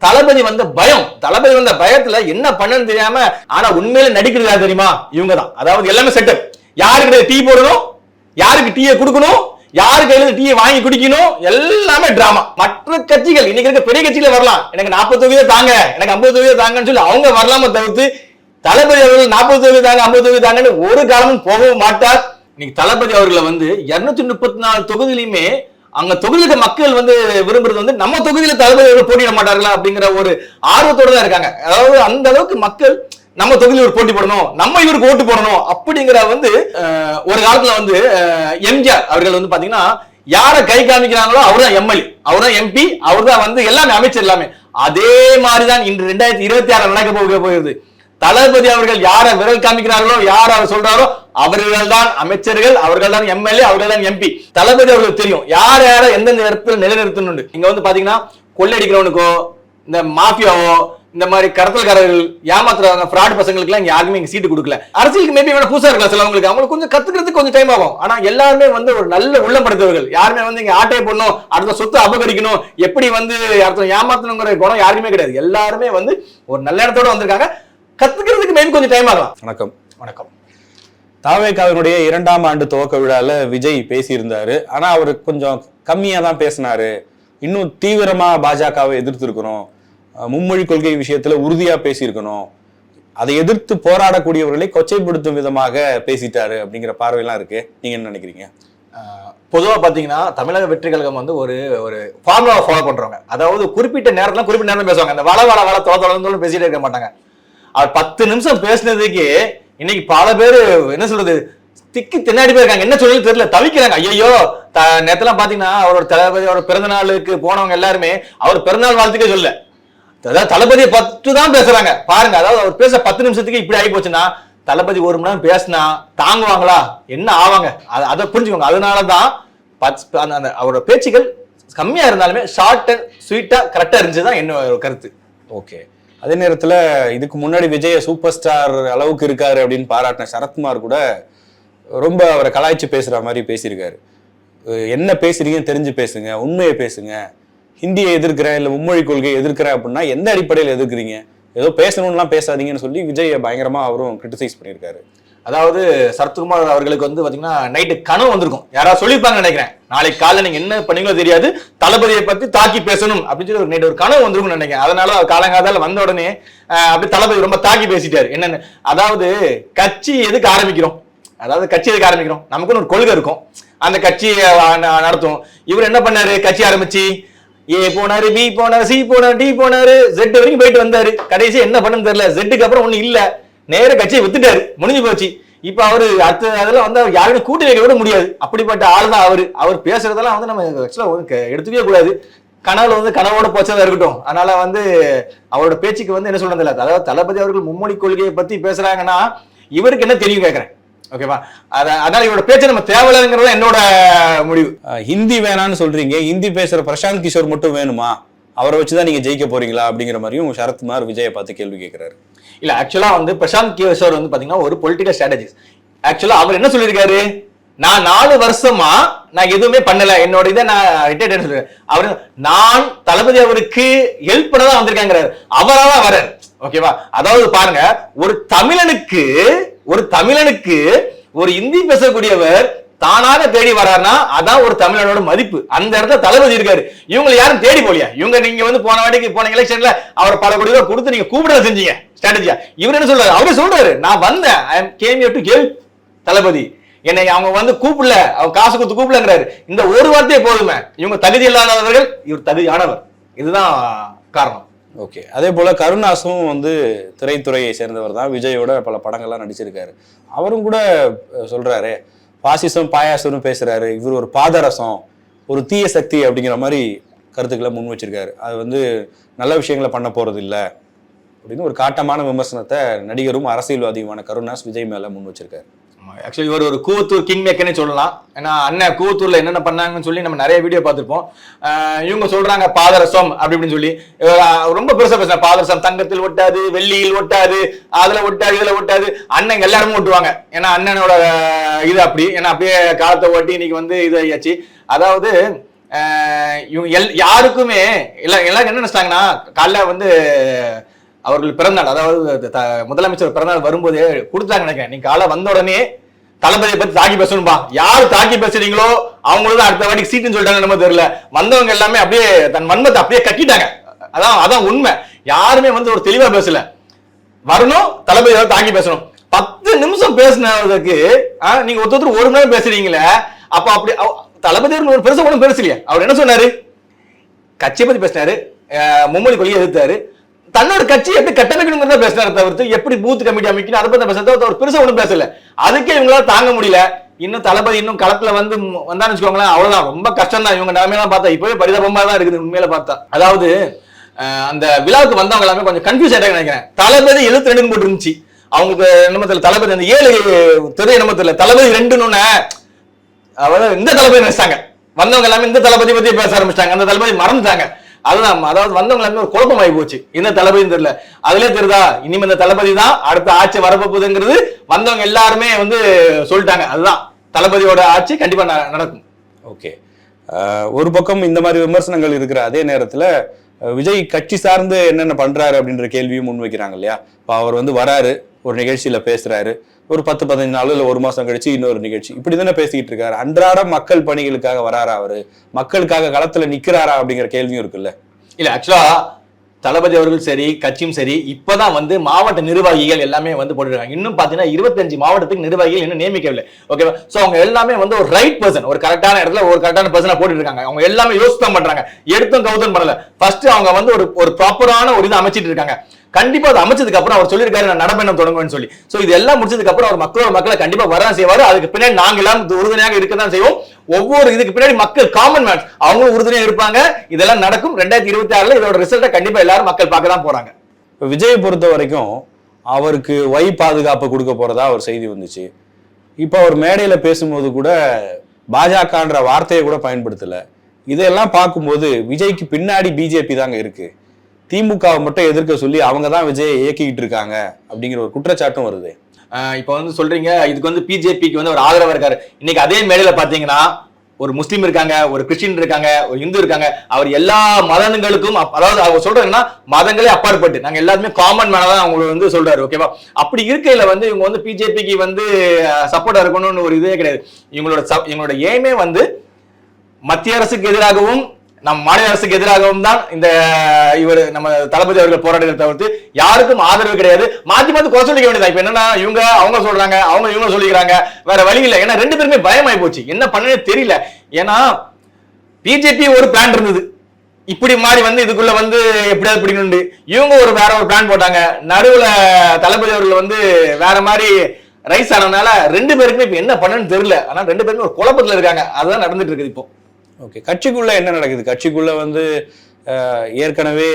தளபதி வந்த பயம், தளபதி வந்த பயத்துல என்ன பண்ணன்னு தெரியாம, ஆனா உண்மையில நடிக்கிறது யார் தெரியுமா? இவங்க தான். அதாவது எல்லாமே செட்டப். யாருக்கு டீ போடணும், யாருக்கு டீயை கொடுக்கணும், யாரு கையில டீயை வாங்கி குடிக்கணும், எல்லாமே டிராமா. மற்ற கட்சிகள் இன்னைக்கு இருக்க பெரிய கட்சிகள் வரலாம், எனக்கு 40% தாங்க, எனக்கு 50% தாங்கன்னு சொல்லி அவங்க வரலாம தவிர்த்து, தளபதி அவர்கள் 40% தாங்க 50% தாங்கன்னு ஒரு காலமும் போகவும் மாட்டார். இன்னைக்கு தளபதி அவர்களை 234 தொகுதியிலுமே அங்க தொகுதியில மக்கள் விரும்புறது நம்ம தொகுதியில தளபதி அவர்கள் போட்டியிட மாட்டார்களா அப்படிங்கிற ஒரு ஆர்வத்தோட தான் இருக்காங்க. அதாவது அந்த அளவுக்கு மக்கள் நம்ம தொகுதியில் ஒரு போட்டி போடணும், நம்ம இவருக்கு ஓட்டு போடணும் அப்படிங்கிற ஒரு காலத்துல எம்ஜிஆர் அவர்கள் பாத்தீங்கன்னா யார கை காமிக்கிறாங்களோ அவர்தான் எம்எல்ஏ, அவர்தான் எம்பி, அவர்தான் எல்லாமே அமைச்சர் எல்லாமே. அதே மாதிரிதான் இன்று 2026 நடக்க போகிறது. தளபதி அவர்கள் யார விரல் காமிக்கிறார்களோ, யார அவர் சொல்றாரோ அவர்கள் தான் அமைச்சர்கள், அவர்கள் தான் எம்எல்ஏ, அவர்கள் தான் எம்பி. தளபதி அவர்களுக்கு தெரியும் யார யார எந்தெந்த இடத்துல நிலைநிறுத்தணும். இங்க பாத்தீங்கன்னா கொள்ளடிக்கிறவனுக்கோ, இந்த மாஃபியாவோ, இந்த மாதிரி கடத்தல்காரர்கள், ஏமாத்துறவங்க, ஃப்ராட் பசங்களுக்கு எல்லாம் யாருமே இங்க சீட்டு கொடுக்கல. அரசியலுக்கு மேபி புதுசா இருக்கலாம் சிலவங்களுக்கு, அவங்களுக்கு கொஞ்சம் கத்துக்கிறதுக்கு கொஞ்சம் டைம் ஆகும். ஆனா எல்லாருமே ஒரு நல்ல உள்ளம் படுத்தவர்கள். யாருமே இங்க ஆட்டையை போடணும், அடுத்த சொத்து அபகரிக்கணும், எப்படி அடுத்த ஏமாத்தணுங்கிற குணம் யாருக்குமே கிடையாது. எல்லாருமே ஒரு நல்ல இடத்தோட வந்திருக்காங்க. கத்துக்கிறதுக்கு மேபி கொஞ்சம் டைம் ஆகலாம். வணக்கம். வணக்கம். தாவேகாவினுடைய 2ஆம் ஆண்டு துவக்க விழால விஜய் பேசியிருந்தாரு. ஆனா அவரு கொஞ்சம் கம்மியா தான் பேசினாரு. இன்னும் தீவிரமா பாஜகவை எதிர்த்து இருக்கணும், மும்மொழி கொள்கை விஷயத்துல உறுதியா பேசியிருக்கணும், அதை எதிர்த்து போராடக்கூடியவர்களை கொச்சைப்படுத்தும் விதமாக பேசிட்டாரு அப்படிங்கிற பார்வையெல்லாம் இருக்கு. நீங்க என்ன நினைக்கிறீங்க? பொதுவா பாத்தீங்கன்னா தமிழக வெற்றி கழகம் ஒரு ஃபார்முலா ஃபாலோ பண்றவங்க. அதாவது குறிப்பிட்ட நேரம் பேசுவாங்க. அந்த வள தோத்தோன்னு பேசிட்டே இருக்க மாட்டாங்க. அவர் 10 நிமிஷம் பேசினதுக்கு இன்னைக்கு பல பேரு என்ன சொல்றது, திக்கி தின்னாடி போயிருக்காங்க. என்ன சொல்லி தெரியல, தவிக்கிறாங்க. ஐயோ, நேரத்தெல்லாம் பாத்தீங்கன்னா அவரோட தளபதி அவரோட பிறந்த நாளுக்கு போனவங்க எல்லாருமே அவர் பிறந்தநாள் வாழ்த்துக்கே சொல்ல, அதாவது தளபதியை பற்றி தான் பேசுறாங்க. பாருங்க, அதாவது அவர் பேச 10 நிமிஷத்துக்கு இப்படி ஆகி போச்சுன்னா, தளபதி 1 மணி நேரம் பேசினா தாங்குவாங்களா, என்ன ஆவாங்க, அதை புரிஞ்சுக்கோங்க. அதனாலதான் அவரோட பேச்சுகள் கம்மியா இருந்தாலுமே ஷார்ட் அண்ட் ஸ்வீட்டா கரெக்டா இருந்துச்சுதான் என்ன கருத்து. ஓகே. அதே நேரத்துல இதுக்கு முன்னாடி விஜய சூப்பர் ஸ்டார் அளவுக்கு இருக்காரு அப்படின்னு பாராட்டின சரத்குமார் கூட ரொம்ப அவரை கலாய்ச்சி பேசுற மாதிரி பேசியிருக்காரு. என்ன பேசுறீங்கன்னு தெரிஞ்சு பேசுங்க, உண்மையை பேசுங்க, ஹிந்தியை எதிர்க்கிறேன் இல்ல மும்மொழி கொள்கையை எதிர்க்கிறேன் அப்படின்னா எந்த அடிப்படையில் எதிர்க்கிறீங்க, ஏதோ பேசணும்லாம் பேசாதீங்கன்னு சொல்லி விஜய் பயங்கரமா அவரும் கிரிட்டிசைஸ் பண்ணியிருக்காரு. அதாவது சரத்குமார் அவர்களுக்கு பாத்தீங்கன்னா நைட்டு கனவு வந்திருக்கும், யாராவது சொல்லியிருப்பாங்க நினைக்கிறேன், நாளைக்கு காலைல நீங்க என்ன பண்ணீங்களோ தெரியாது, தளபதியை பத்தி தாக்கி பேசணும் அப்படின்னு சொல்லி நைட்டு ஒரு கனவு வந்திருக்கும்னு நினைக்கிறேன். அதனால காலங்காதால வந்த உடனே அப்படி தளபதி ரொம்ப தாக்கி பேசிட்டாரு. என்னன்னு, அதாவது கட்சி எதுக்கு ஆரம்பிக்கிறோம், நமக்குன்னு ஒரு கொள்கை இருக்கும், அந்த கட்சியை நடத்தும். இவர் என்ன பண்ணாரு, கட்சி ஆரம்பிச்சு ஏ போனாரு, பி போனாரு, சி போனாரு, டி போனாரு, ஜெட் வரைக்கும் போயிட்டு வந்தாரு. கடைசி என்ன பண்ணு தெரியல, ஜெட்டுக்கு அப்புறம் ஒண்ணு இல்ல, நேர கட்சியை வித்துட்டாரு, முடிஞ்சு போச்சு. இப்ப அவரு அடுத்த அதெல்லாம் யாருமே கூட்டி வைக்க விட முடியாது. அப்படிப்பட்ட ஆள் தான் அவர் பேசுறதெல்லாம் நம்ம எடுத்துக்கவே கூடாது. கனவுல கனவோட போச்சதா இருக்கட்டும். அதனால அவரோட பேச்சுக்கு என்ன சொல்றது இல்ல. அதாவது தளபதி அவர்கள் மும்மொழி கொள்கையை பத்தி பேசுறாங்கன்னா இவருக்கு என்ன தெரியும் கேட்கிறேன். ஓகேவா, அதனால இவரோட பேச்சு நம்ம தேவையில்லைங்கிறத என்னோட முடிவு. ஹிந்தி வேணான்னு சொல்றீங்க, ஹிந்தி பேசுற பிரசாந்த் கிஷோர் மட்டும் வேணுமா, அவரை வச்சுதான் நீங்க ஜெயிக்க போறீங்களா அப்படிங்கிற மாதிரியும் சரத்குமார் விஜயை பார்த்து கேள்வி கேட்கிறாரு. இல்ல, ஆக்சுவலா பிரசாந்த் கிஷோர் பாத்தீங்கன்னா ஒரு பொலிட்டிக்கல் ஸ்ட்ராட்டஜிஸ்ட். ஆக்சுவலா அவர் என்ன சொல்லியிருக்காரு, நான் 4 வருஷமா நான் எதுவுமே பண்ணல, என்னோட இதை நான் ரிட்டையர்ட் சொல்றேன். அவரு நான் தளபதி அவருக்கு ஹெல்ப் பண்ணதான் வந்திருக்காங்கிறாரு, அவராதான் வர்றாரு. ஓகேவா, அதாவது பாருங்க, ஒரு தமிழனுக்கு ஒரு இந்தி பேசக்கூடியவர் தானாக தேடி வர்றாருன்னா அதான் ஒரு தமிழனோட மதிப்பு. அந்த இடத்துல தளபதி இருக்காரு. இவங்களை யாரும் தேடி போலியா, இவங்க நீங்க போன வாட்டிக்கு போன எலெக்ஷன்ல அவர் பல கோடி ரூபாய் கொடுத்து நீங்க கூப்பிட செஞ்சீங்க ஸ்ட்ராட்டஜியா. இவர் என்ன சொல்றாரு, அவரு சொல்றாரு, நான் வந்தேன், ஐ அம் கேம் ஹியர் டு ஹெல்ப் தளபதி, என்னை அவங்க கூப்பிடல, அவங்க காசு கொடுத்து கூப்பிடலங்கிறாரு. இந்த ஒரு வார்த்தையே போதுமே, இவங்க தகுதி இல்லாதவர்கள், இவர் தகுதியானவர், இதுதான் காரணம். ஓகே. அதே போல கருணாசும் திரைத்துறையை சேர்ந்தவர் தான், விஜயோட பல படங்கள்லாம் நடிச்சிருக்காரு. அவரும் கூட சொல்றாரு, பாசிசம் பாயாசம்னு பேசுறாரு, இவர் ஒரு பாதரசம், ஒரு தீய சக்தி அப்படிங்கிற மாதிரி கருத்துக்களை முன் வச்சிருக்காரு. அது நல்ல விஷயங்களை பண்ண போறது இல்லை அப்படின்னு ஒரு காட்டமான விமர்சனத்தை நடிகரும் அரசியல்வாதியுமான கருணாஸ் விஜய் மேல முன் வச்சிருக்காரு. ஆக்சுவலி இவர் ஒரு கூவத்தூர் கிங் மேக்கர்னே சொல்லலாம். ஏன்னா அண்ணன் கூவத்தூர்ல என்னென்ன பண்ணாங்கன்னு சொல்லி நம்ம நிறைய வீடியோ பார்த்துருப்போம். இவங்க சொல்றாங்க பாதரசம் அப்படின்னு சொல்லி ரொம்ப பெருசா பேசுறாங்க. பாதரசம் தங்கத்தில் ஒட்டாது, வெள்ளியில் ஒட்டாது, அதுல ஒட்டாது, இதுல ஒட்டாது. அண்ணன் எல்லாருமே ஒட்டுவாங்க, ஏன்னா அண்ணனோட இது அப்படி. ஏன்னா அப்படியே காலத்தை ஓட்டி இன்னைக்கு இது ஆயாச்சு. அதாவது இவங்க யாருக்குமே எல்லாரும் என்ன நினைச்சிட்டாங்கன்னா, காலைல வந்து அவர்கள் பிறந்தநாள், அதாவது முதலமைச்சர் பிறந்தநாள் வரும்போதே கொடுத்தாங்க நினைக்கிறேன். நீங்க காலை வந்த உடனே தளபதியை பத்தி தாக்கி பேசணும்பா, யாரு தாக்கி பேசுறீங்களோ அவங்களும் அடுத்த வாட்டி சீட்டுன்னு சொல்லிட்டாங்க. நம்ம தெரியல, வந்தவங்க எல்லாமே அப்படியே தன் வன்மத்தை அப்படியே கட்டிட்டாங்க. அதான் உண்மை. யாருமே வந்து ஒரு தெளிவா பேசல. வரணும், தளபதி தாக்கி பேசணும். 10 நிமிஷம் பேசினதுக்கு நீங்க ஒருத்தர் 1 மணி நேரம் பேசுறீங்களே. அப்ப அப்படி தளபதி ஒரு பெருசா ஒன்றும் பெருசு இல்லையா? அவர் என்ன சொன்னாரு? கட்சியை பத்தி பேசினாரு, மும்மொழி கொள்கையை எதிர்த்தாரு, தன்னோட கட்சி எப்படி கட்டமைக்கணுங்கிறத பேசினாரு தவிர்த்து எப்படி பூத் கமிட்டி அமைக்கணும் அதை பத்தி பேசுறது அவர் பெருசா ஒன்றும் பேசல. அதுக்கே இவங்களால தாங்க முடியல. இன்னும் தளபதி இன்னும் களத்துல வந்தான்னு வச்சுக்கோங்களேன், அவ்வளவுதான், ரொம்ப கஷ்டம் தான். இவங்க நிலைமையெல்லாம் பார்த்தா இப்பவே பரிதாபமா தான் இருக்குது உண்மையில பார்த்தா. அதாவது அந்த விழாவுக்கு வந்தவங்க எல்லாமே கொஞ்சம் கன்ஃபியூஸ் ஆயிட்டாங்க நினைக்கிறேன். தளபதி 72 போட்டு இருந்துச்சு அவங்களுக்கு. நம்ம தெரியல, தளபதி அந்த 7 தெரிய நம்ம தெரியல, தளபதி 2ன்னு அதாவது இந்த தளபதி நினைச்சாங்க. வந்தவங்க எல்லாமே இந்த தளபதி பத்தி பேச ஆரம்பிச்சிட்டாங்க. அந்த தளபதி மறந்துட்டாங்க. அதுதான், அதாவது வந்தவங்க எல்லாமே ஒரு குழப்பம் ஆகி போச்சு. இந்த தளபதி தெரியல, அதுல தெரியுதா இனிமே இந்த தளபதி தான் அடுத்த ஆட்சி வரப்போகுதுங்கிறது வந்தவங்க எல்லாருமே வந்து சொல்லிட்டாங்க. அதுதான் தளபதியோட ஆட்சி கண்டிப்பா நடக்கும். ஓகே, ஒரு பக்கம் இந்த மாதிரி விமர்சனங்கள் இருக்கிற அதே நேரத்துல விஜய் கட்சி சார்ந்து என்னென்ன பண்றாரு அப்படின்ற கேள்வியும் முன்வைக்கிறாங்க இல்லையா? இப்போ அவர் வந்து வராரு, ஒரு நிகழ்ச்சியில பேசுறாரு, ஒரு 10-15 நாள் இல்ல 1 மாசம் கழிச்சு இன்னொரு நிகழ்ச்சி, இப்படி தானே பேசிக்கிட்டு இருக்காரு. அன்றாட மக்கள் பணிகளுக்காக வராரா, அவரு மக்களுக்காக களத்துல நிக்கிறாரா அப்படிங்கிற கேள்வியும் இருக்குல்ல. இல்ல, ஆக்சுவலா தளபதி அவர்கள் சரி, கட்சியும் சரி, இப்பதான் வந்து மாவட்ட நிர்வாகிகள் எல்லாமே வந்து போட்டுருக்காங்க. இன்னும் பாத்தீங்கன்னா 25 மாவட்டத்துக்கு நிர்வாகிகள் இன்னும் நியமிக்கவில்லை. ஓகேவா? சோ அவங்க எல்லாமே வந்து ஒரு ரைட் பர்சன், ஒரு கரெக்டான இடத்துல ஒரு கரெக்டான பர்சனா போட்டு இருக்காங்க. அவங்க எல்லாமே யோசித்து பண்றாங்க, எடுத்தும் கவுத்தம் பண்ணல. ஃபர்ஸ்ட் அவங்க வந்து ஒரு ப்ராப்பரான ஒரு இது அமைச்சிட்டு இருக்காங்க. கண்டிப்பா அதை அமைச்சதுக்கு அப்புறம் அவர் சொல்லியிருக்காரு நான் நடப்பயணம் தொடங்குவேன்னு சொல்லி. சோ இது எல்லாம் முடிச்சதுக்கு அப்புறம் அவர் மக்களை கண்டிப்பா வரதான் செய்வாரு. அதுக்கு பின்னாடி நாங்க எல்லாம் உறுதுணையாக இருக்கதான் செய்வோம். ஒவ்வொரு இதுக்கு பின்னாடி மக்கள் காமன் மேன் அவங்களும் உறுதுணையா இருப்பாங்க. இதெல்லாம் நடக்கும். 2026 இதோட ரிசல்ட்டை கண்டிப்பா எல்லாரும் மக்கள் பார்க்க தான் போறாங்க. விஜயை பொறுத்த வரைக்கும் அவருக்கு பாதுகாப்பு கொடுக்க போறதா ஒரு செய்தி வந்துச்சு. இப்ப அவர் மேடையில பேசும்போது கூட பாஜகன்ற வார்த்தையை கூட பயன்படுத்தல. இதெல்லாம் பார்க்கும்போது விஜய்க்கு பின்னாடி பிஜேபி தாங்க இருக்கு, திமுகவை மட்டும் எதிர்க்க சொல்லி அவங்க தான் விஜயை இயக்கிக்கிட்டு இருக்காங்க அப்படிங்கிற ஒரு குற்றச்சாட்டும் வருது. இப்ப வந்து சொல்றீங்க இதுக்கு வந்து பிஜேபிக்கு வந்து ஒரு ஆதரவா இருக்காரு. இன்னைக்கு அதே மேடையில பாத்தீங்கன்னா ஒரு முஸ்லீம் இருக்காங்க, ஒரு கிறிஸ்டின் இருக்காங்க, ஒரு இந்து இருக்காங்க. அவர் எல்லா மதங்களுக்கும், அதாவது அவர் சொல்றாங்கன்னா மதங்களே அப்பாற்பட்டு நாங்க எல்லாருமே காமன் மேனா தான் அவங்க வந்து சொல்றாரு. ஓகேவா? அப்படி இருக்கையில வந்து இவங்க வந்து பிஜேபிக்கு வந்து சப்போர்ட்டா இருக்கணும்னு ஒரு இதே கிடையாது. இவங்களோட எய்மே வந்து மத்திய அரசுக்கு எதிராகவும் நம் மாநில அரசுக்கு எதிராகவும் தான் இந்த இவர் நம்ம தளபதி அவர்கள் போராடுறதை தவிர்த்து யாருக்கும் ஆதரவு கிடையாது. மாத்தி குறை சொல்லிக்க வேண்டியதா. இப்ப என்னன்னா அவங்க சொல்றாங்க, இவங்க சொல்லிக்கிறாங்க, வேற வழி இல்லை. ஏன்னா 2 பேருமே பயமாயி போச்சு, என்ன பண்ணனே தெரியல. ஏன்னா பிஜேபி ஒரு பிளான் இருந்தது, இப்படி மாதிரி வந்து இதுக்குள்ள வந்து எப்படியாவது பிடிக்கணும். இவங்க வேற ஒரு பிளான் போட்டாங்க. நடுவுல தளபதி அவர்கள் வந்து வேற மாதிரி ரைஸ் ஆனதுனால 2 பேருக்குமே இப்ப என்ன பண்ணணும்னு தெரியல. ஆனா 2 பேருமே ஒரு குழப்பத்துல இருக்காங்க. அதுதான் நடந்துட்டு இருக்குது இப்போ. ஓகே, கட்சிக்குள்ள என்ன நடக்குது? கட்சிக்குள்ள வந்து ஏற்கனவே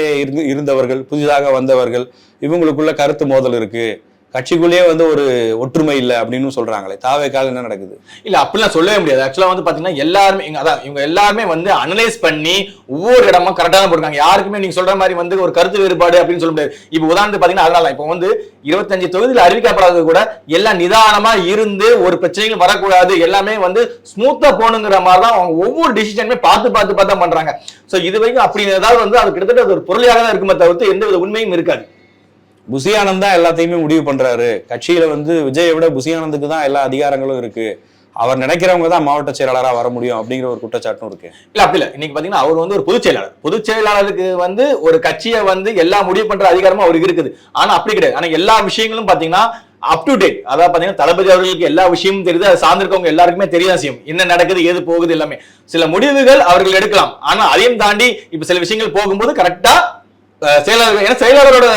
இருந்தவர்கள், புதிதாக வந்தவர்கள், இவங்களுக்குள்ள கருத்து மோதல் இருக்கு, கட்சிக்குள்ளேயே வந்து ஒரு ஒற்றுமை இல்லை அப்படின்னு சொல்றாங்களே. தாவேக்கால என்ன நடக்குது? இல்ல, அப்படிலாம் சொல்லவே முடியாது. ஆக்சுவலா வந்து பாத்தீங்கன்னா எல்லாருமே இவங்க எல்லாருமே வந்து அனலைஸ் பண்ணி ஒவ்வொரு இடமா கரெக்டா தான் போடுறாங்க. யாருக்குமே நீங்க சொல்ற மாதிரி வந்து ஒரு கருத்து வேறுபாடு அப்படின்னு சொல்ல முடியாது. இப்ப உதாரணத்துக்கு பாத்தீங்கன்னா அதனால இப்போ வந்து 25 தொகுதியில் அறிவிக்கப்படாதது கூட எல்லாம் நிதானமா இருந்து ஒரு பிரச்சனைகள் வரக்கூடாது, எல்லாமே வந்து ஸ்மூத்தா போகணுங்கிற மாதிரி தான் அவங்க ஒவ்வொரு டிசிஷனுமே பார்த்து தான் பண்றாங்க. சோ இது வரைக்கும் அப்படி ஏதாவது வந்து அது கிட்டத்தட்ட ஒரு பொருளியாக தான் இருக்குமே தவிர்த்து எந்த வித உண்மையும் இருக்காது. புசி ஆனந்த் தான் எல்லாத்தையுமே முடிவு பண்றாரு. கட்சியில வந்து விஜயை விட புசி ஆனந்துக்கு தான் எல்லா அதிகாரங்களும் இருக்கு, அவர் நினைக்கிறவங்க தான் மாவட்ட செயலாளரா வர முடியும் அப்படிங்கிற ஒரு குற்றச்சாட்டும் இருக்கு. இல்ல, அப்படி இல்ல. இன்னைக்கு பாத்தீங்கன்னா அவர் வந்து ஒரு பொதுச் செயலாளருக்கு வந்து ஒரு கட்சியை வந்து எல்லா முடிவு பண்ற அதிகாரமும் அவருக்கு இருக்குது. ஆனா அப்படி கிடையாது. ஆனா எல்லா விஷயங்களும் பாத்தீங்கன்னா அப் டு டேட், அதாவது பாத்தீங்கன்னா தளபதி அவர்களுக்கு எல்லா விஷயமும் தெரியுது. அதை சார்ந்திருக்கவங்க எல்லாருக்குமே தெரியாத விஷயம் என்ன நடக்குது, ஏது போகுது எல்லாமே. சில முடிவுகள் அவர்கள் எடுக்கலாம், ஆனா அதையும் தாண்டி இப்ப சில விஷயங்கள் போகும்போது கரெக்டா செயலாளர், ஏன்னா செயலாளரோட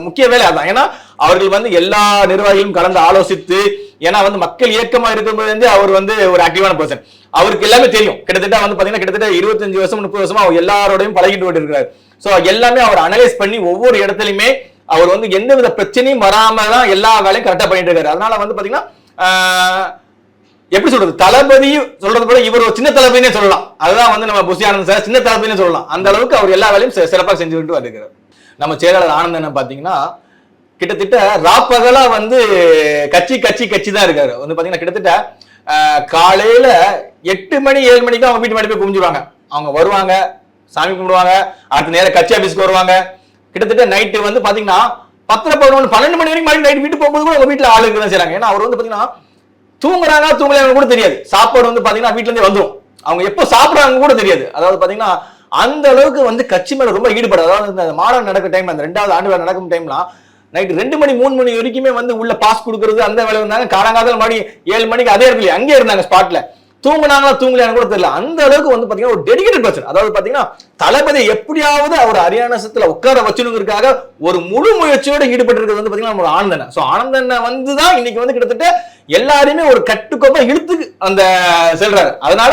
முக்கிய வேலை அதான். ஏன்னா அவர்கள் வந்து எல்லா நிர்வாகிகளும் கலந்து ஆலோசித்து, ஏன்னா வந்து மக்கள் இயக்கமா இருக்கும்போது அவர் வந்து ஒரு ஆக்டிவான பர்சன், அவருக்கு எல்லாமே தெரியும். கிட்டத்தட்ட வந்து பாத்தீங்கன்னா கிட்டத்தட்ட 25 வருஷம் 30 வருஷமா அவர் எல்லாரோடையும் பழகிட்டு இருக்கிறார். சோ எல்லாமே அவர் அனலைஸ் பண்ணி ஒவ்வொரு இடத்துலயுமே அவர் வந்து எந்த வித பிரச்சனையும் வராம தான் எல்லா வேலையும் கரெக்டா பண்ணிட்டு இருக்காரு. அதனால வந்து பாத்தீங்கன்னா எப்படி சொல்றது, தளபதி சொல்றது கூட இவர் ஒரு சின்ன தளபதினே சொல்லலாம். அதுதான் வந்து நம்ம புசி ஆனந்த் சார் சின்ன தளபதினே சொல்லலாம். அந்த அளவுக்கு அவர் எல்லா வேலையும் சிறப்பாக செஞ்சுக்கிட்டு வருகிறார். நம்ம செயலாளர் ஆனந்த் என்ன பாத்தீங்கன்னா கிட்டத்தட்ட ராப்பகலா வந்து கட்சி தான் இருக்காரு. வந்து பாத்தீங்கன்னா கிட்டத்தட்ட காலையில 8 மணி 7 மணிக்கு அவங்க வீட்டு மாடி போய் குமிஞ்சுவாங்க. அவங்க வருவாங்க, சாமி கும்பிடுவாங்க, அடுத்த நேரம் கட்சி ஆபீஸ்க்கு வருவாங்க. கிட்டத்தட்ட நைட்டு வந்து பாத்தீங்கன்னா 10, 11, 12 மணி வரைக்கும் நைட் வீட்டுக்கு போகும்போது கூட உங்க வீட்டுல ஆளு தான் செய்றாங்க. ஏன்னா அவர் வந்து பாத்தீங்கன்னா தூங்குறாங்க தூங்கலையாங்க கூட தெரியாது. சாப்பாடு வந்து பாத்தீங்கன்னா வீட்டுல இருந்தே வந்துடும். அவங்க எப்போ சாப்பிடுறாங்க கூட தெரியாது. அதாவது பாத்தீங்கன்னா அந்த அளவுக்கு வந்து கட்சி மேல ரொம்ப ஈடுபடும். அதாவது இந்த மாநாடு நடக்கிற டைம், அந்த 2வது ஆண்டு விழா நடக்கும் டைம்லாம் நைட்டு 2 மணி 3 மணி வரைக்குமே வந்து உள்ள பாஸ் கொடுக்கறது அந்த வேலை இருந்தாங்க. காலங்காலத்தில் மணி 7 மணிக்கு அதே இடத்துல அங்கே இருந்தாங்க ஸ்பாட்ல. தூங்குனாங்களா தூங்கலையான்னு கூட தெரியல. அந்த அளவுக்கு வந்து பாத்தீங்கன்னா ஒரு டெடிகேட்டட் பர்சன். அதாவது பாத்தீங்கன்னா தளபதி எப்படியாவது அவர் ஹரியானாசத்துல உட்கார வச்சுனுங்கிறதுக்காக ஒரு முழு முயற்சியோட ஈடுபட்டு இருக்கிறது வந்து பாத்தீங்கன்னா நம்ம ஆனந்தன. சோ ஆனந்தன வந்து தான் இன்னைக்கு வந்து கிட்டத்தட்ட எல்லாருமே ஒரு கட்டுக்கோப்பா இழுத்து அந்த செல்றாரு. அதனால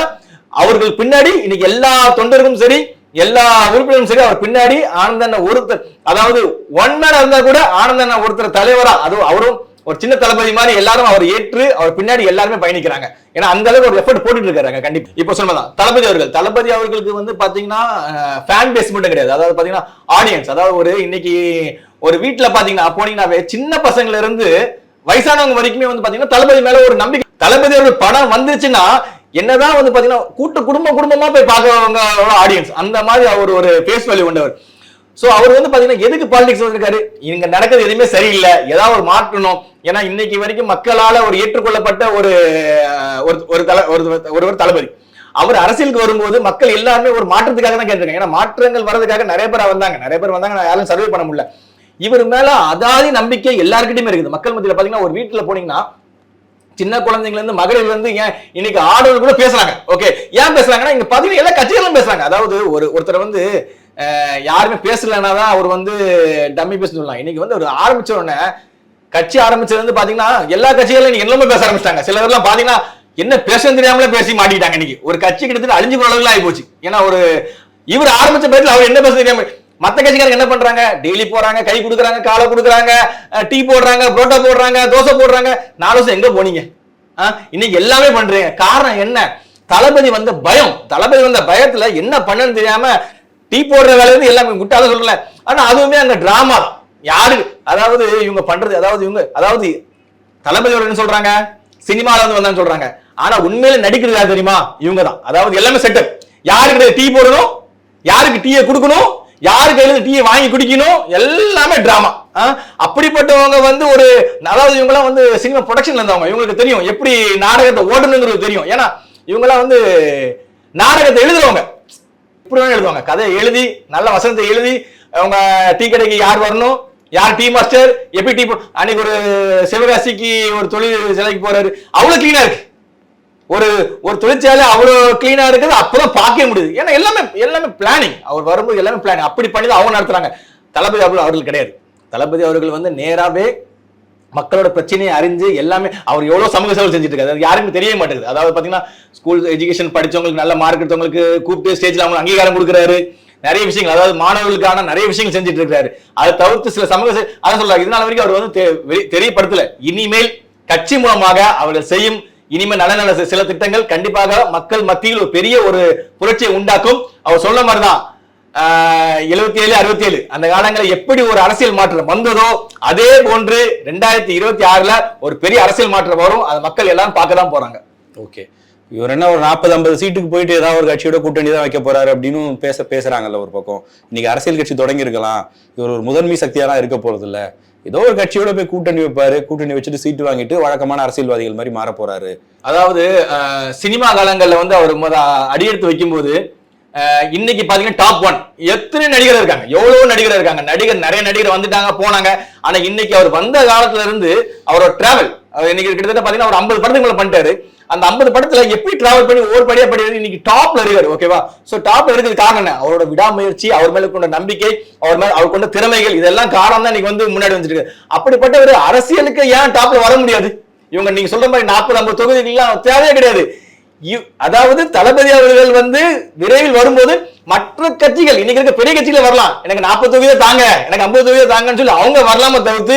அவர்கள் பின்னாடி இன்னைக்கு எல்லா தொண்டர்களும் சரி, எல்லா உறுப்பினரும் சரி, அவர் பின்னாடி ஆனந்தன ஒருத்தர், அதாவது ஒன் மேனா இருந்தா கூட ஆனந்தன ஒருத்தர் தலைவரா, அதுவும் அவரும் ஒரு சின்ன தளபதி மாதிரி எல்லாரும் அவர் ஏற்று அவர் பின்னாடி எல்லாருமே பயணிக்கிறாங்க. ஏன்னா அந்த அளவுக்கு ஒரு எஃபர்ட் போட்டுட்டு இருக்காங்க. கண்டிப்பா இப்ப சொன்னதான் தளபதி அவர்களுக்கு வந்து பாத்தீங்கன்னா ஃபேன் பேஸ் மட்டும் கிடையாது. அதாவது பாத்தீங்கன்னா ஆடியன்ஸ், அதாவது ஒரு இன்னைக்கு ஒரு வீட்டுல பாத்தீங்கன்னா போனீங்கன்னாவே சின்ன பசங்கள்ல இருந்து வயசானவங்க வரைக்குமே வந்து பாத்தீங்கன்னா தளபதி மேல ஒரு நம்பிக்கை. தளபதி அவர்கள் படம் வந்துச்சுன்னா என்னதான் வந்து பாத்தீங்கன்னா குடும்பமா போய் பார்க்கறவங்க ஆடியன்ஸ், அந்த மாதிரி அவர் ஒரு ஃபேஸ் வேல்யூ கொண்டவர். சோ அவர் வந்து பாத்தீங்கன்னா எதுக்கு பாலிடிக்ஸ் வந்திருக்காரு, இங்க நடக்கிறது எதுவுமே சரியில்லை, ஏதாவது ஒரு மாற்றணும். ஏன்னா இன்னைக்கு வரைக்கும் மக்களால ஒரு ஏற்றுக்கொள்ளப்பட்ட ஒருவர் தளபதி. அவர் அரசியலுக்கு வரும்போது மக்கள் எல்லாருமே ஒரு மாற்றத்துக்காக தான் கேட்டிருக்காங்க. ஏன்னா மாற்றங்கள் வர்றதுக்காக நிறைய பேர் வந்தாங்க, யாரும் சர்வே பண்ண முடியல. இவர் மேல அதாதி நம்பிக்கை எல்லாருக்கிட்டையுமே இருக்குது. மக்கள் மத்தியில பாத்தீங்கன்னா ஒரு வீட்டுல போனீங்கன்னா சின்ன குழந்தைங்கள இருந்து மகளிர்ல இருந்து ஏன் இன்னைக்கு ஆடவர் கூட பேசுறாங்க. ஓகே, ஏன் பேசுறாங்கன்னா இங்க பாத்தீங்கன்னா எல்லா கட்சிகளும் பேசுறாங்க. அதாவது ஒருத்தர் வந்து யாருமே பேசலனாதான் அவர் வந்து டம்மி பேச சொல்லலாம். இன்னைக்கு வந்து ஒரு ஆரம்பிச்ச உடனே கட்சி ஆரம்பிச்சது வந்து பாத்தீங்கன்னா எல்லா கட்சிகளும் எல்லாமே பேச ஆரம்பிச்சிட்டாங்க. சில பேர்லாம் பாத்தீங்கன்னா என்ன பேச தெரியாமலே பேசி மாட்டிட்டாங்க. இன்னைக்கு ஒரு கட்சி கிட்டத்தட்ட அழிஞ்சு போற அளவுக்கு ஆகி போச்சு. ஏன்னா இவர் ஆரம்பிச்ச பேர்ல அவர் என்ன பேச தெரியாம, மத்த கட்சிக்காரங்க என்ன பண்றாங்க, டெய்லி போறாங்க, கை கொடுக்குறாங்க, காலை கொடுக்குறாங்க, டீ போடுறாங்க, புரோட்டா போடுறாங்க, தோசை போடுறாங்க. 4 வருஷம் எங்க போனீங்க? இன்னைக்கு எல்லாமே பண்றீங்க. காரணம் என்ன? தளபதி வந்த பயம். தளபதி வந்த பயத்துல என்ன பண்ணன்னு தெரியாம டீ போடுற வேலை வந்து எல்லாமே முட்டாத சொல்லல. ஆனா அதுவுமே அங்க டிராமா தான். யாரு அதாவது இவங்க பண்றது, அதாவது தளபதி என்ன சொல்றாங்க, சினிமால வந்து வந்தான்னு சொல்றாங்க. ஆனா உண்மையில நடிக்கிறது யார் தெரியுமா? இவங்க தான். அதாவது எல்லாமே செட்டப். யாருக்கு டீ போடணும், யாருக்கு டீயை கொடுக்கணும், யாரு கையில டீயை வாங்கி குடிக்கணும், எல்லாமே டிராமா. அப்படிப்பட்டவங்க வந்து அதாவது இவங்க எல்லாம் வந்து சினிமா ப்ரொடக்ஷன்ல இருந்தவங்க. இவங்களுக்கு தெரியும் எப்படி நாடகத்தை ஓடணுங்கிறது தெரியும். ஏன்னா இவங்க எல்லாம் வந்து நாடகத்தை எழுதுறவங்க, இப்படி எழுதுவாங்க. கதையை எழுதி நல்ல வசனத்தை எழுதி அவங்க டீ கடைக்கு யார் வரணும், யார் டீ மாஸ்டர், எப்படி டீ. அன்னைக்கு ஒரு சிவகாசிக்கு ஒரு தொழில் சிலைக்கு போறாரு, அவ்வளவு கிளீனா இருக்கு. ஒரு தொழிற்சாலை அவ்வளவு கிளீனா இருக்குது, அப்பதான் பார்க்க முடியுது. ஏன்னா எல்லாமே பிளானிங். அவர் வரும்போது எல்லாமே பிளானிங். அப்படி பண்ணி அவங்க நடத்துறாங்க. தளபதி அவர்கள் கிடையாது. தளபதி அவர்கள் வந்து நேராவே மக்களோட பிரச்சனையை அறிஞ்சு எல்லாமே அவர் எவ்வளவு சமூக சேவை செஞ்சுட்டு இருக்காரு, அது யாருக்கும் தெரிய மாட்டேங்குது. அதாவது பாத்தீங்கன்னா ஸ்கூல் எஜுகேஷன் படிச்சவங்களுக்கு நல்ல மார்க் எடுத்தவங்களுக்கு கூப்பிட்டு ஸ்டேஜ்ல அவங்க அங்கீகாரம் கொடுக்குறாரு. நிறைய விஷயங்கள், அதாவது மாணவர்களுக்கான நிறைய விஷயங்கள் செஞ்சுட்டு இருக்காரு. அதை தவிர்த்து சில சமூக அதை சொல்றாரு. இதனால வரைக்கும் அவர் வந்து தெரியப்படுத்தல. இனிமேல் கட்சி மூலமாக அவர்கள் செய்யும் இனிமேல் நல்ல சில திட்டங்கள் கண்டிப்பாக மக்கள் மத்தியில் ஒரு பெரிய ஒரு புரட்சியை உண்டாக்கும். அவர் சொன்ன மாதிரிதான் 77, 67 அந்த காலங்களில் எப்படி ஒரு அரசியல் மாற்றம் வந்ததோ அதே போன்று 2026ல ஒரு பெரிய அரசியல் மாற்றம் வரும். அது மக்கள் எல்லாரும் பார்க்க தான் போறாங்க. ஓகே, இவர் என்ன ஒரு 40-50 சீட்டுக்கு போயிட்டு ஏதாவது ஒரு கட்சியோட கூட்டணி தான் வைக்க போறாரு அப்படின்னு பேசுறாங்கல்ல ஒரு பக்கம். இன்னைக்கு அரசியல் கட்சி தொடங்கி இருக்கலாம், இவர் ஒரு முதன்மை சக்தியெல்லாம் இருக்க போறது இல்ல, ஏதோ ஒரு கட்சியோட போய் கூட்டணி வைப்பாரு, கூட்டணி வச்சுட்டு சீட்டு வாங்கிட்டு வழக்கமான அரசியல்வாதிகள் மாதிரி மாற போறாரு. அதாவது சினிமா காலங்கள்ல வந்து அவர் அடியெடுத்து வைக்கும் போது இன்னைக்கு பாத்தீங்கன்னா டாப் 1 எத்தனை நடிகர் இருக்காங்க, எவ்வளவு நடிகர் இருக்காங்க. நிறைய நடிகர் வந்துட்டாங்க போனாங்க. ஆனா இன்னைக்கு அவர் வந்த காலத்துல இருந்து அவரோட டிராவல் இன்னைக்கு கிட்டத்தட்ட பாத்தீங்கன்னா ஒரு 50 படத்துக்கு மேல பண்ணிட்டாரு. அந்த 50 படத்துல எப்படி டிராவல் பண்ணி ஒவ்வொரு படியா படி இன்னைக்கு டாப்ல இருக்காரு. ஓகேவா? சோ டாப்ல இருக்கிறது காரணம் என்ன? அவரோட விடாமுயற்சி, அவர் மேல கொண்ட நம்பிக்கை, அவர் கொண்ட திறமைகள், இதெல்லாம் காரணம் தான் இன்னைக்கு வந்து முன்னாடி வந்துருக்கு. அப்படிப்பட்ட ஒரு அரசியலுக்கு ஏன் டாப்ல வர முடியாது? இவங்க நீங்க சொல்ற மாதிரி 40-50 தொகுதிகள்லாம் தேவையே கிடையாது. அதாவது தளபதி அவர்கள் வந்து விரைவில் வரும்போது மற்ற கட்சிகள், இன்னைக்கு இருக்க பெரிய கட்சியில வரலாம், எனக்கு 40 தொகுதியை தாங்க, எனக்கு 50 தொகுதியை தாங்கன்னு சொல்லி அவங்க வரலாம தவிர்த்து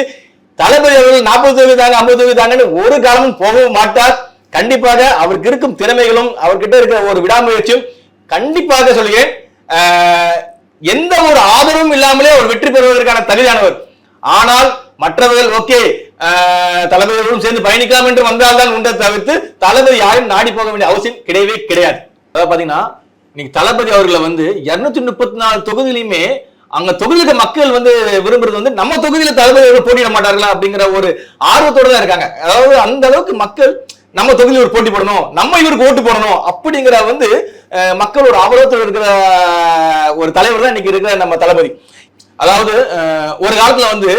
தளபதி அவர்கள் 40 தொகுதி தாங்க 50 தொகுதி தாங்கன்னு ஒரு காலமும் போகவும் மாட்டார். கண்டிப்பாக அவருக்கு இருக்கும் திறமைகளும் அவர்கிட்ட இருக்கிற ஒரு விடாமுயற்சியும் கண்டிப்பாக சொல்லுவேன் எந்த ஒரு ஆதரவும் இல்லாமலே அவர் வெற்றி பெறுவதற்கான தகுதியானவர். ஆனால் மற்றவர்கள் ஓகே தளபதியோடும் சேர்ந்து பயணிக்கலாம் என்று வந்தால்தான் உண்டை தவிர்த்து தளபதி யாரும் நாடி போக வேண்டிய அவசியம் கிடையவே கிடையாது. அதாவது பாத்தீங்கன்னா இன்னைக்கு தளபதி அவர்களை வந்து 234 தொகுதியிலுமே அங்க தொகுதியில மக்கள் வந்து விரும்புறது வந்து நம்ம தொகுதியில தளபதி அவர்கள் போட்டியிட மாட்டார்களா அப்படிங்கிற ஒரு ஆர்வத்தோட தான் இருக்காங்க. அதாவது அந்த அளவுக்கு மக்கள் நம்ம தொகுதியில் ஒரு போட்டி போடணும், நம்ம இவருக்கு ஓட்டு போடணும் அப்படிங்கிற வந்து மக்கள் ஒரு ஆர்வத்தோடு இருக்கிற ஒரு தலைவர் தான் இன்னைக்கு இருக்கிற நம்ம தளபதி. அதாவது ஒரு காலத்துல வந்து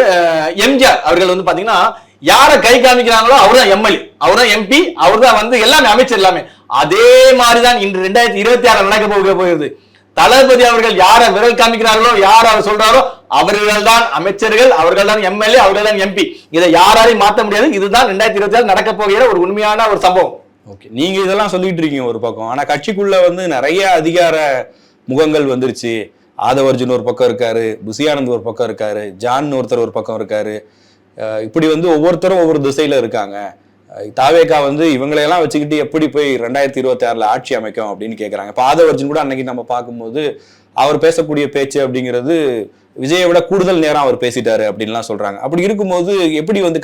எம்ஜிஆர் அவர்கள் வந்து பாத்தீங்கன்னா யாரை கை காமிக்கிறாங்களோ அவர் தான் எம்எல்ஏ, அவர் தான் எம்பி, அவர் தான் வந்து எல்லாமே அமைச்சர் எல்லாமே. அதே மாதிரிதான் இன்று 2026 நடக்க போகிறது. தளபதி அவர்கள் யாரை விரல் காமிக்கிறார்களோ, யார் அவர் சொல்றாரோ அவர்கள் தான் அமைச்சர்கள், அவர்கள் தான் எம்எல்ஏ, அவர்கள் தான் எம்பி. இதை யாராலையும் மாற்ற முடியாது. இதுதான் 2026 நடக்க போகிற ஒரு உண்மையான ஒரு சம்பவம். ஓகே, நீங்க இதெல்லாம் சொல்லிட்டு இருக்கீங்க ஒரு பக்கம். ஆனா கட்சிக்குள்ள வந்து நிறைய அதிகார முகங்கள் வந்துருச்சு. ஆதவர்ஜுன் ஒரு பக்கம் இருக்காரு, புசியானந்த் ஒரு பக்கம் இருக்காரு, ஜான் ஒருத்தர் ஒரு பக்கம் இருக்காரு. இப்படி வந்து ஒவ்வொருத்தரும் ஒவ்வொரு திசையில இருக்காங்க. தாவேகா வந்து இவங்களையெல்லாம் வச்சுக்கிட்டு எப்படி போய் 2026 ஆட்சி அமைக்கும் அப்படின்னு கேட்கறாங்க. இப்போ ஆதவர்ஜுன் கூட அன்னைக்கு நம்ம பார்க்கும்போது அவர் பேசக்கூடிய பேச்சு அப்படிங்கிறது விஜயை விட கூடுதல் நேரம் அவர் பேசிட்டாரு அப்படின்லாம் சொல்றாங்க. அப்படி இருக்கும்போது எப்படி வந்து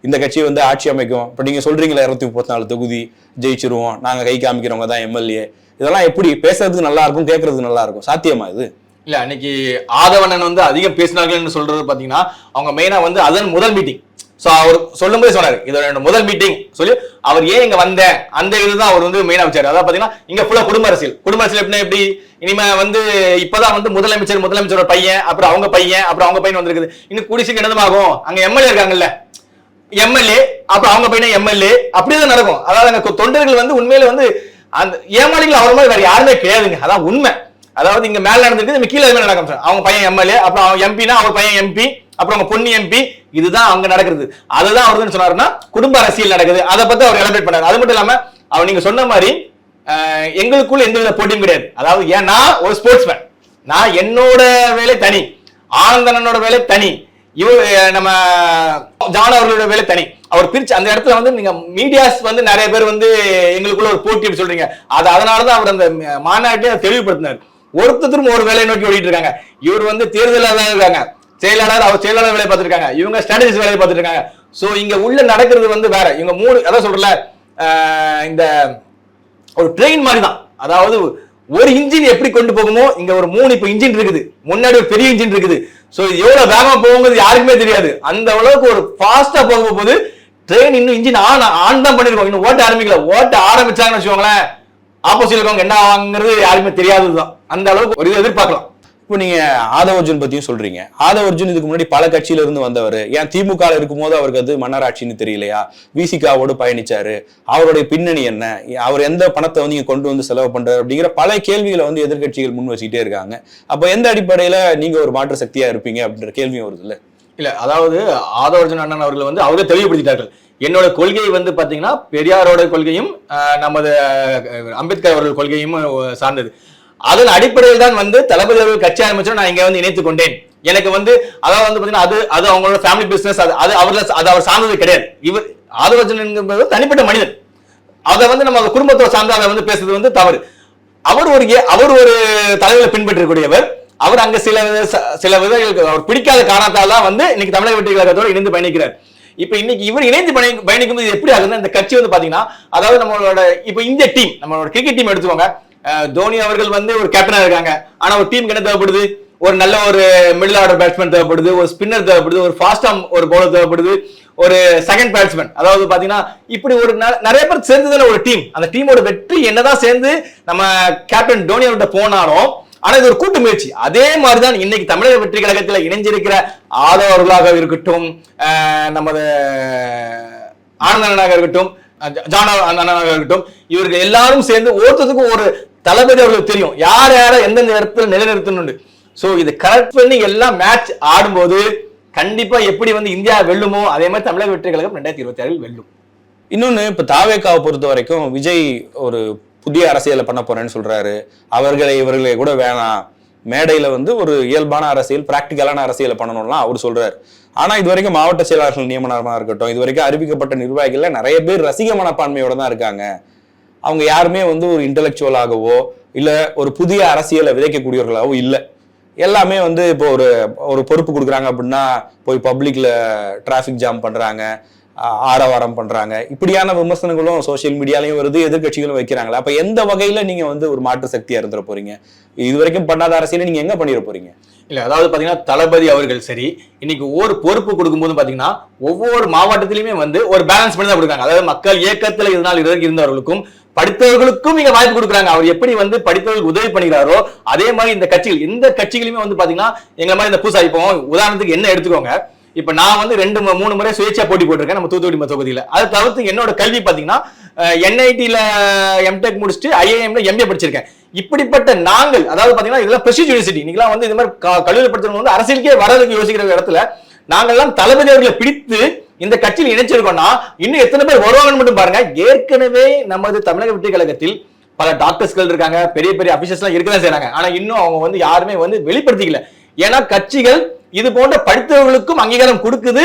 இந்த கட்சியை வந்து ஆட்சி அமைக்கும்? இப்போ நீங்க சொல்றீங்களா 234 தொகுதி ஜெயிச்சிருவோம், நாங்க கை காமிக்கிறவங்க தான் எம்எல்ஏ, இதெல்லாம் எப்படி பேசுறதுக்கு நல்லா இருக்கும், கேட்கறதுக்கு நல்லா இருக்கும்? சாத்தியமா இது? இல்ல, அன்னைக்கு ஆதவண்ணன் வந்து அதிகம் பேசினார்கள் சொல்றது பாத்தீங்கன்னா அவங்க மெயினா வந்து அதன் முதல் மீட்டிங். சோ அவர் சொல்லும் போது சொன்னாரு இதோட முதல் மீட்டிங் சொல்லி அவர் ஏன் இங்க வந்த அந்த இதுதான் அவர் வந்து மெயினா வச்சாரு. அதாவது பாத்தீங்கன்னா இங்க ஃபுல்லா குடும்ப அரசியல் எப்படி இனிமே வந்து இப்பதான் வந்து முதலமைச்சரோட பையன், அப்புறம் அவங்க பையன், அப்புறம் அவங்க பையன் வந்திருக்குது. இன்னும் குடிசைக்கு என்னதுமாகும், அங்க எம்எல்ஏ இருக்காங்கல்ல, எம்எல்ஏ அப்புறம் அவங்க பையன் எம்எல்ஏ, அப்படிதான் நடக்கும். அதாவது அங்க தொண்டர்கள் வந்து உண்மையில வந்து அந்த ஏமாளிகள் அவர் மாதிரி வேற யாருமே கிடையாதுங்க. அதான் உண்மை. அதாவது இங்க மேல நடந்திருக்கு, கீழே நடக்கும். அவங்க பையன் எம்எல்ஏ, அப்புறம் அவங்க எம்பினா அவர் பையன் எம்பி, அப்புறம் அவங்க பொண்ணு எம்பி, இதுதான் அங்க நடக்கிறது. அதுதான் அவர் சொன்னாருன்னா குடும்ப அரசியல் நடக்குது. அதை பத்தி அவர் எலபரேட் பண்ணாரு. அது மட்டும் இல்லாம அவர் நீங்க சொன்ன மாதிரி எங்களுக்குள்ள எந்த வித போட்டியும் கிடையாது. அதாவது ஏன்னா ஒரு ஸ்போர்ட்ஸ் மேன், நான் என்னோட வேலை தனி, ஆனந்தனோட வேலை தனி, நம்ம ஜான் அவர்களோட வேலை தனி. அவர் பிரிச்சு அந்த இடத்துல வந்து நீங்க மீடியாஸ் வந்து நிறைய பேர் வந்து எங்களுக்குள்ள ஒரு போட்டி சொல்றீங்க. அதனாலதான் அவர் அந்த மாநாட்டை தெளிவுபடுத்தினார். ஒருத்தரும் ஒரு வேலையை நோக்கி ஓடிட்டு இருக்காங்க. இவர் வந்து தேர்தலாக தான் இருக்காங்க, செயலாளர், அவர் செயலாளர் வேலையை பார்த்துருக்காங்க, இவங்க ஸ்ட்ராட்டஜிஸ்ட் வேலையை பார்த்துட்டு இருக்காங்க. சோ இங்க உள்ள நடக்கிறது வந்து வேற. இவங்க மூணு அதான் சொல்றல, இந்த ஒரு ட்ரெயின் மாதிரி தான். அதாவது ஒரு இன்ஜின் எப்படி கொண்டு போகுமோ இங்க ஒரு 3 இப்ப இன்ஜின் இருக்குது, முன்னாடி ஒரு பெரிய இன்ஜின் இருக்குது. சோ எவ்வளவு வேகமா போகுங்கிறது யாருக்குமே தெரியாது. அந்த அளவுக்கு ஒரு ஃபாஸ்டா போகும் போது ட்ரெயின் இன்னும் இன்ஜின் ஆன் தான் பண்ணிருக்கோம், இன்னும் ஓட்ட ஆரம்பிக்கல. ஓட்ட ஆரம்பிச்சாங்கன்னு வச்சுக்கோங்களேன், ஆப்போசிட்ல இருக்கவங்க என்ன ஆவாங்கிறது யாருக்குமே தெரியாததுதான். அந்த அளவுக்கு ஒரு எதிர்பார்க்கலாம். இப்போ நீங்க ஆதவர்ஜுன் பத்தியும் சொல்றீங்க. ஆதவர்ஜுன் இதுக்கு முன்னாடி பல கட்சியில இருந்து வந்தவர். ஏன் திமுக இருக்கும் போது அவருக்கு அது மன்னராட்சின்னு தெரியலையா? விசிகாவோடு பயணிச்சாரு, அவருடைய பின்னணி என்ன, அவர் எந்த பணத்தை வந்து இங்க கொண்டு வந்து செலவு பண்றாரு அப்படிங்கிற பல கேள்விகளை வந்து எதிர்கட்சிகள் முன் வச்சுக்கிட்டே இருக்காங்க. அப்ப எந்த அடிப்படையில நீங்க ஒரு மாற்று சக்தியா இருப்பீங்க அப்படின்ற கேள்வியும் வருது இல்ல? இல்ல, அதாவது ஆதவர்ஜுன் அண்ணன் அவர்கள் வந்து அவரே தெளிவுபடுத்திட்டார்கள். என்னோட கொள்கை வந்து பாத்தீங்கன்னா பெரியாரோட கொள்கையும் நமது அம்பேத்கர் அவர்கள் கொள்கையும் சார்ந்தது. அதன் அடிப்படையில் தான் வந்து தளபதி அவர்கள் கட்சி ஆரம்பிச்சோம், நான் இங்க வந்து இணைத்து கொண்டேன். எனக்கு வந்து அதாவது வந்து பாத்தீங்கன்னா அது அவங்களோட ஃபேமிலி பிசினஸ், அது அவர் சார்ந்தது கிடையாது. இவர் ஆதவர்ஜுன் என்பது தனிப்பட்ட மனிதன். அதை வந்து நம்ம குடும்பத்தோட சார்ந்து அதை வந்து பேசுறது வந்து தவறு. அவர் ஒரு தலைவரை பின்பற்றக்கூடியவர். அவர் அங்க சில விதங்களுக்கு அவர் பிடிக்காத காரணத்தால் தான் வந்து இன்னைக்கு தமிழக வெற்றி கழகத்தோடு இணைந்து பயணிக்கிறார். இப்ப இன்னைக்கு இவர் இணைந்து பயணிக்கும் போது எப்படி ஆகுதுன்னா, இந்த கட்சி வந்து பாத்தீங்கன்னா அதாவது நம்மளோட இப்ப இந்த டீம், நம்மளோட கிரிக்கெட் டீம் எடுத்துக்கோங்க. தோனி அவர்கள் வந்து ஒரு கேப்டனா இருக்காங்க. ஆனா ஒரு டீமுக்கு என்ன தேவைப்படுது? ஒரு நல்ல ஒரு மிடில் ஆர்டர் பேட்ஸ்மேன் தேவைப்படுது, ஒரு ஸ்பின்னர் தேவைப்படுது, ஒரு ஃபாஸ்ட் ஆர்ம் ஒரு பவுலர் தேவைப்படுது, ஒரு செகண்ட் பேட்ஸ்மேன். அதாவது பாத்தீங்கன்னா இப்படி ஒரு நிறைய பேர் சேர்ந்ததுல ஒரு டீம். அந்த டீமோட வெற்றி என்னதான் சேர்ந்து நம்ம கேப்டன் தோனி அவர்கிட்ட போனாலும், ஆனா இது ஒரு கூட்டு முயற்சி. அதே மாதிரிதான் இன்னைக்கு தமிழக வெற்றி கழகத்தில் இணைஞ்சிருக்கிற ஆதவர்களாக இருக்கட்டும், நமது ஆனந்தனாக இருக்கட்டும், ஜானா அண்ணனாக இருக்கட்டும், இவர்கள் எல்லாரும் சேர்ந்து ஒருத்தருக்கும் ஒரு தளபதி அவர்களுக்கு தெரியும் யார் யார எந்தெந்த இடத்துல நிலைநிறுத்தணும். சோ இது கரெக்ட் பண்ணி எல்லாம் மேட்ச் ஆடும்போது கண்டிப்பா எப்படி வந்து இந்தியா வெல்லுமோ அதே மாதிரி தமிழக வெற்றி கழகம் 2026 வெல்லும். இன்னொன்னு, இப்ப தாவேகாவை பொறுத்த வரைக்கும் விஜய் ஒரு புதிய அரசியலை பண்ண போறேன்னு சொல்றாரு. இவர்களை கூட வேணாம், மேடையில வந்து ஒரு இயல்பான அரசியல், பிராக்டிக்கலான அரசியலை பண்ணணும்லாம் அவர் சொல்றாரு. ஆனா இது வரைக்கும் மாவட்ட செயலாளர்கள் நியமனமா இருக்கட்டும், இது வரைக்கும் அறிவிக்கப்பட்ட நிர்வாகிகள்ல நிறைய பேர் ரசிக மனப்பான்மையோட தான் இருக்காங்க. அவங்க யாருமே வந்து ஒரு இன்டெலெக்சுவலாகவோ இல்ல ஒரு புதிய அரசியலை விதைக்கக்கூடியவர்களாவோ இல்லை. எல்லாமே வந்து இப்போ ஒரு பொறுப்பு கொடுக்குறாங்க அப்படின்னா போய் பப்ளிக்ல டிராபிக் ஜாம் பண்றாங்க, ஆரவாரம் பண்றாங்க. இப்படியான விமர்சனங்களும் சோசியல் மீடியாலையும் வருது, எதிர்கட்சிகளும் வைக்கிறாங்களா? அப்ப எந்த வகையில நீங்க வந்து ஒரு மாற்று சக்தியா இருந்துட போறீங்க? இது வரைக்கும் பண்ணாத அரசியலை நீங்க எங்க பண்ணிட போறீங்க? இல்ல, அதாவது பாத்தீங்கன்னா தளபதி அவர்கள் சரி, இன்னைக்கு ஒரு பொறுப்பு கொடுக்கும்போது பாத்தீங்கன்னா ஒவ்வொரு மாவட்டத்திலுமே வந்து ஒரு பேலன்ஸ் பண்ணி தான் கொடுக்காங்க. அதாவது மக்கள் இயக்கத்துல இருந்தவர்களுக்கும் படித்தவர்களுக்கும் நீங்க வாய்ப்பு கொடுக்குறாங்க. அவர் எப்படி வந்து படித்தவர்களுக்கு உதவி பண்ணுகிறாரோ அதே மாதிரி இந்த கட்சிகள், எந்த கட்சிகளுமே வந்து பாத்தீங்கன்னா எங்க மாதிரி இந்த பூசா, இப்போ உதாரணத்துக்கு என்ன எடுத்துக்கோங்க, இப்ப நான் வந்து 2-3 முறை சுயேட்சா போட்டி போட்டிருக்கேன் நம்ம தூத்துக்குடி தொகுதியில. அது தவிர்த்து என்னோட கல்வி பாத்தீங்கன்னா NIT-ல எம்டெக் முடிச்சுட்டு IIM-ல MBA படிச்சிருக்கேன். இப்படிப்பட்ட நாங்கள், அதாவது பாத்தீங்கன்னா இதெல்லாம் பிரஸ்டீஜ் யூனிவர்சிட்டி, இன்னைக்கு வந்து இந்த மாதிரி கல்லூரி படிச்சவங்க வந்து அரசியலுக்கே வரதுக்கு யோசிக்கிற இடத்துல நாங்கெல்லாம் தளபதி அவர்களை பிடித்து இந்த கட்சியில் இணைச்சிருக்கோம்னா இன்னும் எத்தனை பேர் வருவாங்கன்னு மட்டும் பாருங்க. ஏற்கனவே நமது தமிழக வெற்றி கழகத்தில் பல டாக்டர்ஸ்கள் இருக்காங்க, பெரிய பெரிய அபிஷியல்ஸ் எல்லாம் இருக்கதான் செய்றாங்க. ஆனா இன்னும் அவங்க வந்து யாருமே வந்து வெளிப்படுத்திக்கல. ஏன்னா கட்சிகள் இது போன்ற படித்தவர்களுக்கும் அங்கீகாரம் கொடுக்குது.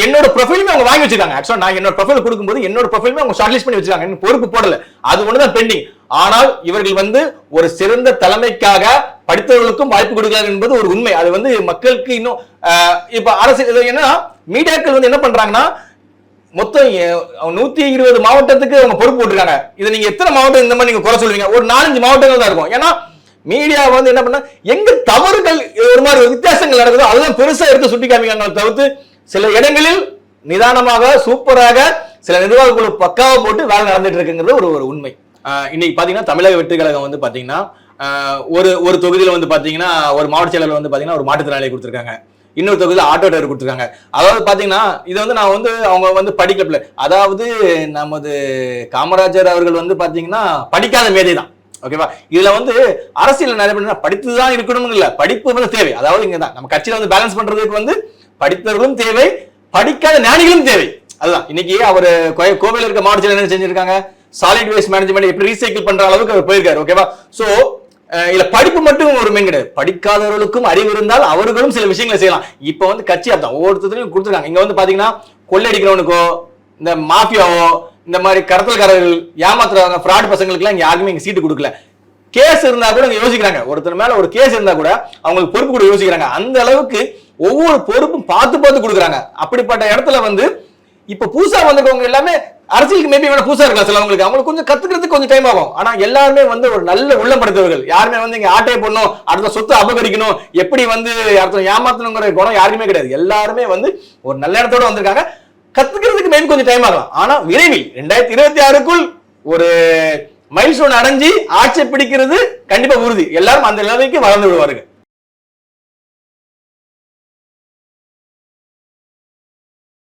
என்னோட ப்ரொஃபைலுமே அவங்க வாங்கி வச்சிருக்காங்க. ஆக்சுவலா நான் என்னோட ப்ரொஃபைல் கொடுக்கும்போது என்னோட ப்ரொஃபைலுமே அவங்க ஷார்ட் லிஸ்ட் பண்ணி வச்சிருக்காங்க. இன்னும் பொறுப்பு போடல, அது ஒண்ணுதான் பெண்டிங். ஆனால் இவர்கள் வந்து ஒரு சிறந்த தலைமைக்காக படித்தவர்களுக்கும் வாய்ப்பு கொடுக்கிறார்கள் என்பது ஒரு உண்மை. அது வந்து மக்களுக்கு இன்னும் இப்ப அரசு என்னன்னா மீடியாக்கள் வந்து என்ன பண்றாங்கன்னா மொத்தம் 120 மாவட்டத்துக்கு அவங்க பொறுப்பு போட்டிருக்காங்க. இதை நீங்க எத்தனை மாவட்டம் இந்த மாதிரி நீங்க குறை சொல்லுவீங்க? ஒரு 4-5 மாவட்டங்கள் தான் இருக்கும். ஏன்னா மீடியா வந்து என்ன பண்ண, எங்க தவறுகள் ஒரு மாதிரி வித்தியாசங்கள் நடக்குதோ அதுதான் பெருசா எடுத்து சுட்டி காமிக்காங்க. தவிர்த்து சில இடங்களில் நிதானமாக சூப்பராக சில நிர்வாக குழு பக்காவா போட்டு வேலை நடந்துட்டு இருக்குங்கிறது ஒரு உண்மை. இன்னைக்கு பாத்தீங்கன்னா தமிழக வெற்றி கழகம் வந்து பாத்தீங்கன்னா ஒரு தொகுதியில வந்து பாத்தீங்கன்னா ஒரு மாவட்ட செயலர் வந்து பாத்தீங்கன்னா ஒரு மாற்றுத்திறனாளி கொடுத்திருக்காங்க, இன்னொரு தொகுதியில் ஆட்டோ டிரைவர் கொடுத்திருக்காங்க. அதாவது பாத்தீங்கன்னா இது வந்து நான் வந்து அவங்க வந்து படிக்கல, அதாவது நமது காமராஜர் அவர்கள் வந்து பாத்தீங்கன்னா படிக்காத மேதை தான். ஓகேவா? இதுல வந்து அரசியல் நிறைய பேர் படித்துதான் இருக்கணும் இல்ல, படிப்பு வந்து தேவை. அதாவது இங்கதான் நம்ம கட்சியில வந்து பேலன்ஸ் பண்றதுக்கு வந்து படித்தவர்களும் தேவை, படிக்காத ஞானிகளும் தேவை. அதுதான் இன்னைக்கு அவர் கோவையில் இருக்க மாவட்ட செயலர் என்ன செஞ்சிருக்காங்க, சாலிட் வேஸ்ட் மேனேஜ்மெண்ட் எப்படி ரீசைக்கிள் பண்ற அளவுக்கு அவர் போயிருக்காரு. ஓகேவா? சோ இல்ல படிப்பு மட்டும் ஒரு மெயின் கிடையாது, படிக்காதவர்களுக்கும் அறிவு இருந்தால் அவர்களும் சில விஷயங்களை செய்யலாம். இப்ப வந்து கட்சி அப்படிதான் ஒவ்வொருத்தரையும் கொடுத்துருக்காங்க. இங்க வந்து பாத்தீங்கன்னா கொள்ளையடிக்கிறவனுக்கோ இந்த மாஃபியாவோ இந்த மாதிரி கடத்தல்காரர்கள் ஏமாத்துறவங்க ஃப்ராட் பசங்களுக்கு எல்லாம் யாருக்குமே இங்க சீட்டு கொடுக்கல. கேஸ் இருந்தா கூட இங்க யோசிக்கிறாங்க, ஒருத்தர் மேல ஒரு கேஸ் இருந்தா கூட அவங்களுக்கு பொறுப்பு கூட யோசிக்கிறாங்க. அந்த அளவுக்கு ஒவ்வொரு பொறுப்பும் பார்த்து பார்த்து கொடுக்குறாங்க. அப்படிப்பட்ட இடத்துல வந்து இப்ப புதுசா வந்தவங்க எல்லாமே அரசியலுக்கு மேபி வேணா புதுசா இருக்கலாம் சிலவங்களுக்கு, அவங்களுக்கு கொஞ்சம் கத்துக்கிறதுக்கு கொஞ்சம் டைம் ஆகும். ஆனா எல்லாருமே வந்து ஒரு நல்ல உள்ளம் படைத்தவர்கள். யாருமே வந்து இங்க ஆட்டையை போடணும், அடுத்த சொத்து அபகரிக்கணும், எப்படி வந்து அடுத்த ஏமாத்தணுங்கிற குணம் யாருக்குமே கிடையாது. எல்லாருமே வந்து ஒரு நல்ல இடத்தோட வந்திருக்காங்க. கத்துக்கிறதுக்கு மேபி கொஞ்சம் டைம் ஆகலாம். ஆனா விரைவில் 2026க்குள் ஒரு மைல்ஸ்டோன் அடைஞ்சு ஆட்சி பிடிக்கிறது கண்டிப்பா உறுதி. எல்லாரும் அந்த நிலைமைக்கு வளர்ந்து விடுவார்கள்.